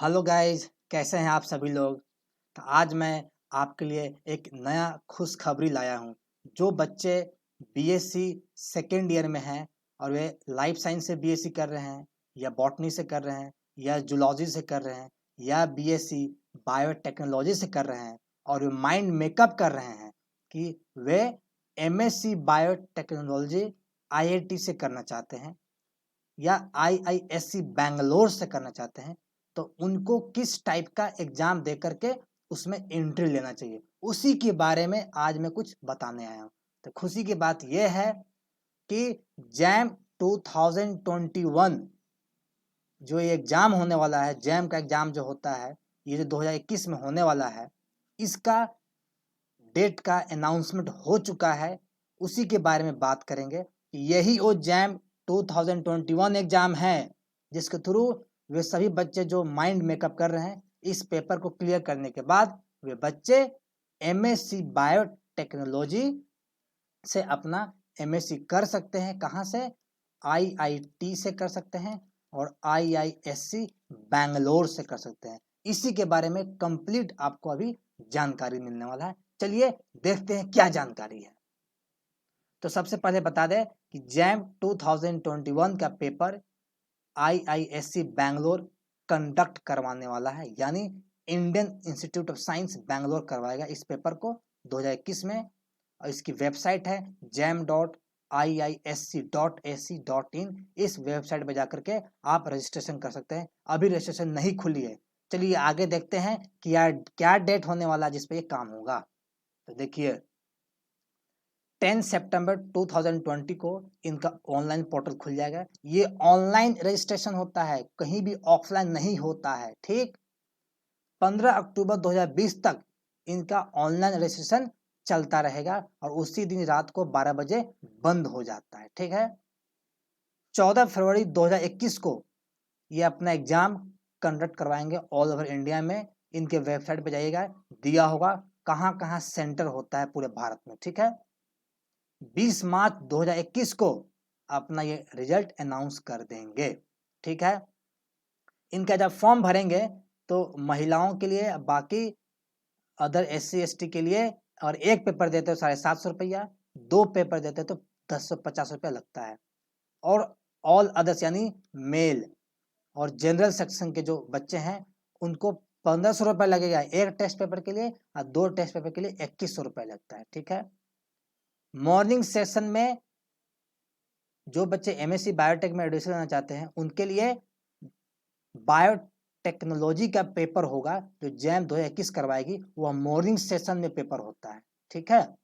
Hello guys, कैसे हैं आप सभी लोग। तो आज मैं आपके लिए एक नया खुशखबरी लाया हूं। जो बच्चे बीएससी सेकेंड ईयर में हैं और वे लाइफ साइंस से बीएससी कर रहे हैं या बॉटनी से कर रहे हैं या जूलॉजी से कर रहे हैं या बीएससी बायोटेक्नोलॉजी से कर रहे हैं और वे माइंड मेकअप कर रहे हैं कि वे एमएससी बायोटेक्नोलॉजी आईआईटी से करना चाहते हैं या आईआईएससी बैंगलोर से करना चाहते हैं, तो उनको किस टाइप का एग्जाम दे करके उसमें एंट्री लेना चाहिए, उसी के बारे में आज मैं कुछ बताने आया हूँ। तो खुशी की बात यह है कि जैम 2021 जो ये एग्जाम होने वाला है, जैम का एग्जाम जो होता है, ये जो 2021 में होने वाला है, इसका डेट का अनाउंसमेंट हो चुका है। उसी के बारे में बात करेंगे कि यही वो जैम 2021 एग्जाम है जिसके थ्रू वे सभी बच्चे जो माइंड मेकअप कर रहे हैं, इस पेपर को क्लियर करने के बाद वे बच्चे एमएससी बायोटेक्नोलॉजी से अपना एमएससी कर सकते हैं। कहाँ से? आईआईटी से कर सकते हैं और आईआईएससी बैंगलोर से कर सकते हैं। इसी के बारे में कंप्लीट आपको अभी जानकारी मिलने वाला है। चलिए देखते हैं क्या जानकारी है। तो सबसे पहले बता दें कि जैम 2021 का पेपर आईआईएससी बैंगलोर कंडक्ट करवाने वाला है, यानी Indian institute of science Bangalore करवाएगा इस पेपर को 2021 में। और इसकी वेबसाइट है jam.iisc.ac.in। इस वेबसाइट पर जाकर के आप रजिस्ट्रेशन कर सकते हैं। अभी रजिस्ट्रेशन नहीं खुली है। चलिए आगे देखते हैं कि यार क्या डेट होने वाला है जिस पे ये काम होगा। तो देखिए 10 सितंबर 2020 को इनका ऑनलाइन पोर्टल खुल जाएगा। ये ऑनलाइन रजिस्ट्रेशन होता है, कहीं भी ऑफलाइन नहीं होता है। ठीक, 15 अक्टूबर 2020 तक इनका ऑनलाइन रजिस्ट्रेशन चलता रहेगा और उसी दिन रात को 12 बजे बंद हो जाता है। ठीक है, 14 फरवरी 2021 को ये अपना एग्जाम कंडक्ट करवाएंगे ऑल ओवर इंडिया में। इनके वेबसाइट पे जाइएगा, दिया होगा कहाँ कहाँ सेंटर होता है पूरे भारत में। ठीक है, 20 मार्च 2021 को अपना ये रिजल्ट अनाउंस कर देंगे। ठीक है, इनका जब फॉर्म भरेंगे तो महिलाओं के लिए, बाकी अदर SC ST के लिए, और एक पेपर देते हो 750 रुपया, 2 पेपर देते तो 1050 रुपया लगता है। और ऑल अदर्स यानी मेल और जनरल सेक्शन के जो बच्चे हैं उनको 1500 रुपये लगेगा एक टेस्ट पेपर के लिए, और 2 टेस्ट पेपर के लिए 2100 रुपये लगता है। ठीक है, मॉर्निंग सेशन में जो बच्चे MSc बायोटेक में एडमिशन लेना चाहते हैं उनके लिए बायोटेक्नोलॉजी का पेपर होगा जो जैम 2021 करवाएगी, वह मॉर्निंग सेशन में पेपर होता है। ठीक है,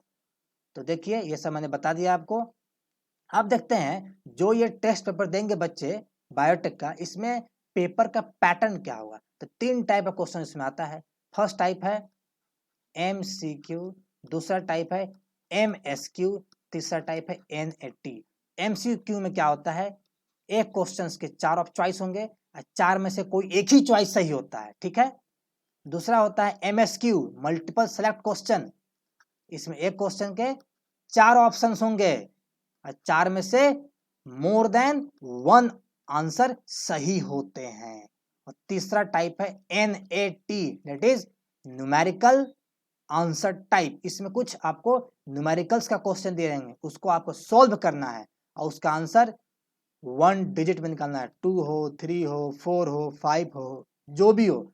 तो देखिए ये सब मैंने बता दिया आपको। अब देखते हैं जो ये टेस्ट पेपर देंगे बच्चे बायोटेक का, इसमें पेपर का पैटर्न क्या होगा। तो 3 टाइप का क्वेश्चन इसमें आता है। फर्स्ट टाइप है MCQ, दूसरा टाइप है MSQ, तीसरा टाइप है NAT। MCQ में क्या होता है, एक क्वेश्चन के 4 ऑफ चॉइस होंगे और 4 में से कोई एक ही चॉइस सही होता है। ठीक है, दूसरा होता है MSQ, मल्टीपल सेलेक्ट क्वेश्चन। इसमें एक क्वेश्चन के 4 ऑप्शन होंगे और 4 में से मोर देन 1 आंसर सही होते हैं। और तीसरा टाइप है NAT, that is numerical answer type. इसमें कुछ आपको न्यूमेरिकल्स का क्वेश्चन दे देंगे, उसको आपको सॉल्व करना है और उसका आंसर 1 डिजिट में निकालना है। 2 हो, 3 हो, 4 हो, 5 हो, जो भी हो,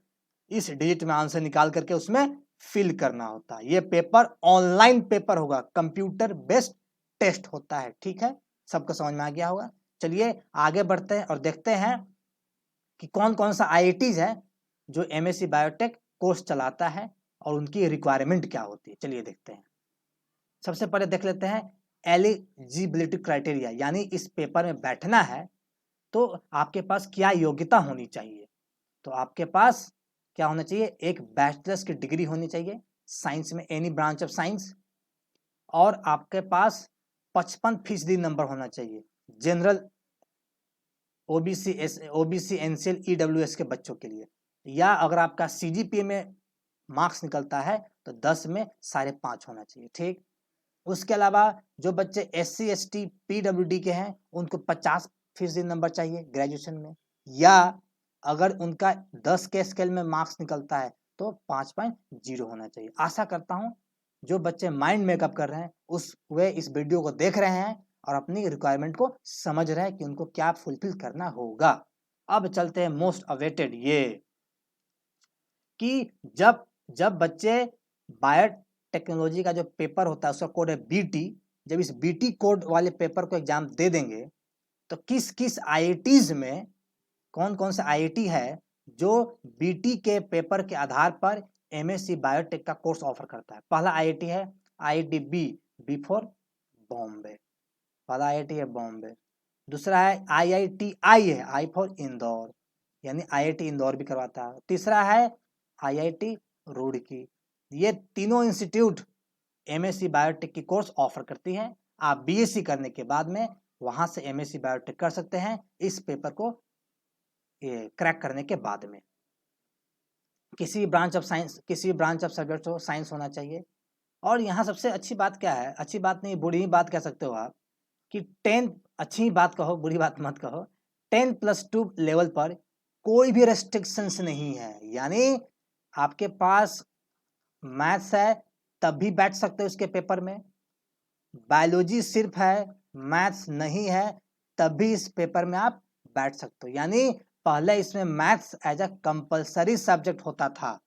इस डिजिट में आंसर निकाल करके उसमें फिल करना होता है। ये पेपर ऑनलाइन पेपर होगा, कंप्यूटर बेस्ड टेस्ट होता है। ठीक है, सबको समझ में आ गया होगा। चलिए आगे बढ़ते हैं और देखते हैं कि कौन कौन सा IITs है जो MSc बायोटेक कोर्स चलाता है और उनकी रिक्वायरमेंट क्या होती है। चलिए देखते हैं। सबसे पहले देख लेते हैं एलिजिबिलिटी क्राइटेरिया, यानी इस पेपर में बैठना है तो आपके पास क्या योग्यता होनी चाहिए। तो आपके पास क्या होना चाहिए, एक बैचलर्स की डिग्री होनी चाहिए साइंस में, एनी ब्रांच ऑफ साइंस, और आपके पास 55% नंबर होना चाहिए जनरल OBC NCL EWS के बच्चों के लिए, या अगर आपका CGPA में मार्क्स निकलता है तो 10 में 5.5 होना चाहिए। ठीक, उसके अलावा जो बच्चे SC ST PWD के हैं उनको 50% नंबर चाहिए ग्रेजुएशन में, या अगर उनका 10 के स्केल में मार्क्स निकलता है तो 5.0 होना चाहिए। आशा करता हूँ जो बच्चे माइंड मेकअप कर रहे हैं वे इस वीडियो को देख रहे हैं और अपनी रिक्वायरमेंट को समझ रहे हैं कि उनको क्या फुलफिल करना होगा। अब चलते हैं मोस्ट अवेटेड ये कि जब बच्चे बायोटेक्नोलॉजी का जो पेपर होता है उसका कोड है बीटी, जब इस बीटी कोड वाले पेपर को एग्जाम दे देंगे तो किस किस आईआईटीज में कौन कौन से आईआईटी है जो बीटी के पेपर के आधार पर एमएससी बायोटेक का कोर्स ऑफर करता है। पहला आईआईटी है आईआईटी बी फॉर बॉम्बे, पहला आईआईटी है बॉम्बे। दूसरा है आईआईटी आई है, आई फॉर इंदौर, यानी आईआईटी इंदौर भी करवाता है। तीसरा है आईआईटी रुड़की। ये तीनों इंस्टीट्यूट एमएससी बायोटेक की कोर्स ऑफर करती है। आप बीएससी करने के बाद में वहां से एमएससी बायोटेक कर सकते हैं इस पेपर को क्रैक करने के बाद में। किसी ब्रांच ऑफ साइंस, किसी ब्रांच ऑफ सब्जेक्ट हो, साइंस होना चाहिए। और यहाँ सबसे अच्छी बात क्या है, अच्छी बात नहीं बुरी ही बात कह सकते हो आप, कि 10 अच्छी बात कहो बुरी बात मत कहो, 10+2 लेवल पर कोई भी रेस्ट्रिक्शंस नहीं है। यानी आपके पास मैथ्स है तब भी बैठ सकते हो इसके पेपर में, बायोलॉजी सिर्फ है मैथ्स नहीं है तब भी इस पेपर में आप बैठ सकते हो। यानी पहले इसमें maths as a compulsory subject होता था,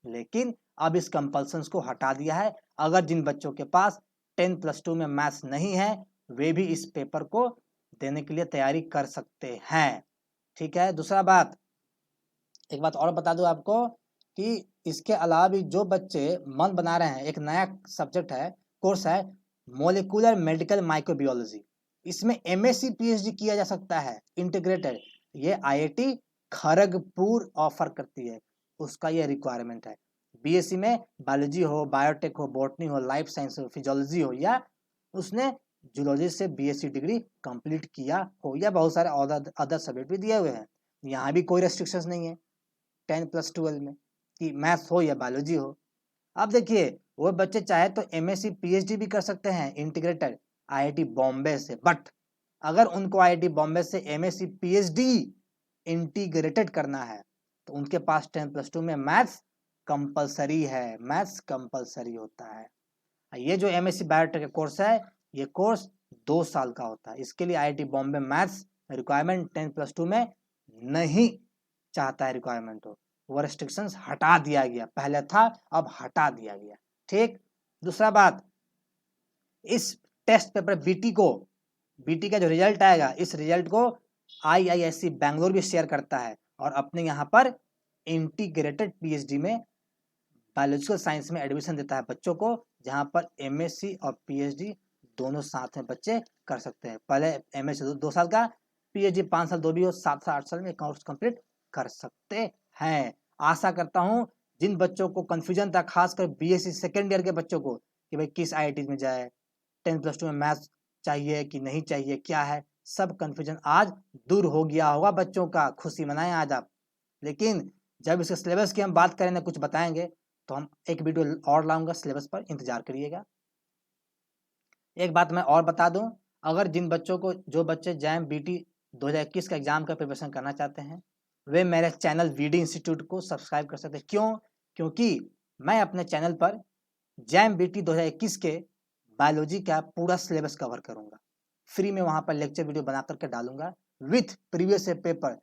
लेकिन अब इस कंपल्सन्स को हटा दिया है। अगर जिन बच्चों के पास 10+2 में मैथ्स नहीं है वे भी इस पेपर को देने के लिए तैयारी कर सकते हैं। ठीक है। दूसरा बात, एक बात और बता दूं आपको कि इसके अलावा भी जो बच्चे मन बना रहे हैं, एक नया सब्जेक्ट है, कोर्स है मोलिकुलर मेडिकल माइक्रोबायोलॉजी। इसमें एमएससी पीएचडी किया जा सकता है इंटीग्रेटेड। ये आईआईटी खड़गपुर ऑफर करती है, उसका ये रिक्वायरमेंट है। बीएससी में बायोलॉजी हो, बायोटेक हो, बॉटनी हो, लाइफ साइंस हो, फिजियोलॉजी हो, या उसने जूलॉजी से बीएससी डिग्री कंप्लीट किया हो, या बहुत सारे अदर सब्जेक्ट भी दिए हुए हैं। यहाँ भी कोई रेस्ट्रिक्शंस नहीं है 10+12 में कि मैथ्स हो या बायोलॉजी हो। अब देखिए वो बच्चे चाहे तो एमएससी पीएचडी भी कर सकते हैं इंटीग्रेटेड आईआईटी बॉम्बे से, बट अगर उनको आईआईटी बॉम्बे से एमएससी पीएचडी इंटीग्रेटेड करना है तो उनके पास 10+2 में मैथ्स कंपलसरी है, मैथ्स कंपलसरी होता है। ये जो एमएससी बायोटेक का कोर्स है ये कोर्स 2 साल का होता है। इसके लिए आईआईटी बॉम्बे मैथ्स रिक्वायरमेंट 10+2 में नहीं चाहता है रिक्वायरमेंट हो, वो रेस्ट्रिक्शंस हटा दिया गया, पहले था अब हटा दिया गया। ठीक। दूसरा बात, इस टेस्ट पेपर बीटी का जो रिजल्ट आएगा इस रिजल्ट को आईआईएससी बैंगलोर भी शेयर करता है और अपने यहाँ पर इंटीग्रेटेड पीएचडी में बायोलॉजिकल साइंस में एडमिशन देता है बच्चों को, जहाँ पर एमएससी और पीएचडी दोनों साथ में बच्चे कर सकते हैं। पहले एमएससी 2 साल का, पीएचडी 5 साल, 2 भी हो 7 साल 8 साल में कोर्स कंप्लीट कर सकते हैं। आशा करता हूँ जिन बच्चों को कंफ्यूजन था, खासकर बीएससी सेकेंड ईयर के बच्चों को कि भाई किस आईआईटी में जाए, 10+2 में मैथ्स चाहिए कि नहीं चाहिए, क्या है, सब कंफ्यूजन आज दूर हो गया होगा बच्चों का। खुशी मनाएं आज आप। लेकिन जब इसके सिलेबस की हम बात करेंगे, कुछ बताएंगे, तो हम एक वीडियो और लाऊंगा सिलेबस पर, इंतजार करिएगा। एक बात मैं और बता दूं, अगर जिन बच्चों को, जो बच्चे जैम बीटी 2021 का एग्जाम का प्रिपरेशन करना चाहते हैं वे मेरे चैनल वीडी इंस्टीट्यूट को सब्सक्राइब कर सकते हैं। क्यों? क्योंकि मैं अपने चैनल पर जैम बीटी 2021 के बायोलॉजी का पूरा सिलेबस कवर करूंगा, फ्री में वहां पर लेक्चर वीडियो बना करके डालूंगा विथ प्रीवियस पेपर।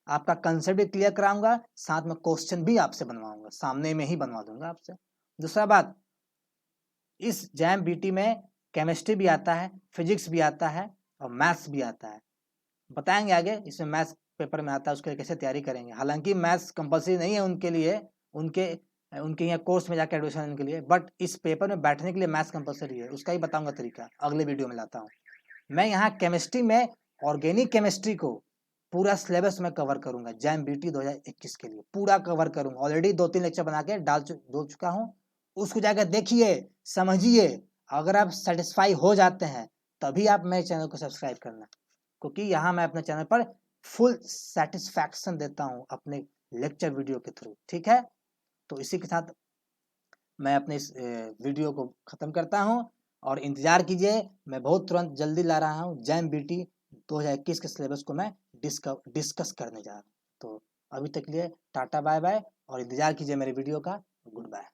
आपका कंसेप्ट भी क्लियर कराऊंगा, साथ में क्वेश्चन भी आपसे बनवाऊंगा, सामने में ही बनवा दूंगा आपसे। दूसरा बात, इस जैम बीटी में केमिस्ट्री भी आता है, फिजिक्स भी आता है और मैथ्स भी आता है। बताएंगे आगे इसमें मैथ्स पेपर में आता है उसके लिए कैसे तैयारी करेंगे। हालांकि मैथ्स कंपलसरी नहीं है उनके लिए, उनके यहाँ कोर्स में जाकर एडमिशन लेने के लिए, बट इस पेपर में बैठने के लिए मैथ्स कंपलसरी है, उसका ही बताऊंगा तरीका, अगले वीडियो में लाता हूँ। मैं यहाँ केमिस्ट्री में ऑर्गेनिक केमिस्ट्री को पूरा सिलेबस में कवर करूंगा, जैम बीटी 2021 के लिए पूरा कवर करूंगा। ऑलरेडी 2-3 लेक्चर बना के डाल चुका हूँ, उसको जाकर देखिए, समझिए। अगर आप सेटिस्फाई हो जाते हैं तभी आप मेरे चैनल को सब्सक्राइब करना, क्योंकि यहाँ मैं अपने चैनल पर फुल सेटिस्फैक्शन देता हूँ अपने लेक्चर वीडियो के थ्रू। ठीक है, तो इसी के साथ मैं अपने इस वीडियो को ख़त्म करता हूँ और इंतज़ार कीजिए, मैं बहुत तुरंत जल्दी ला रहा हूँ जैम बीटी 2021 के सिलेबस को मैं डिस्कस करने जा रहा हूँ। तो अभी तक लिए टाटा बाय बाय और इंतज़ार कीजिए मेरे वीडियो का। Good bye.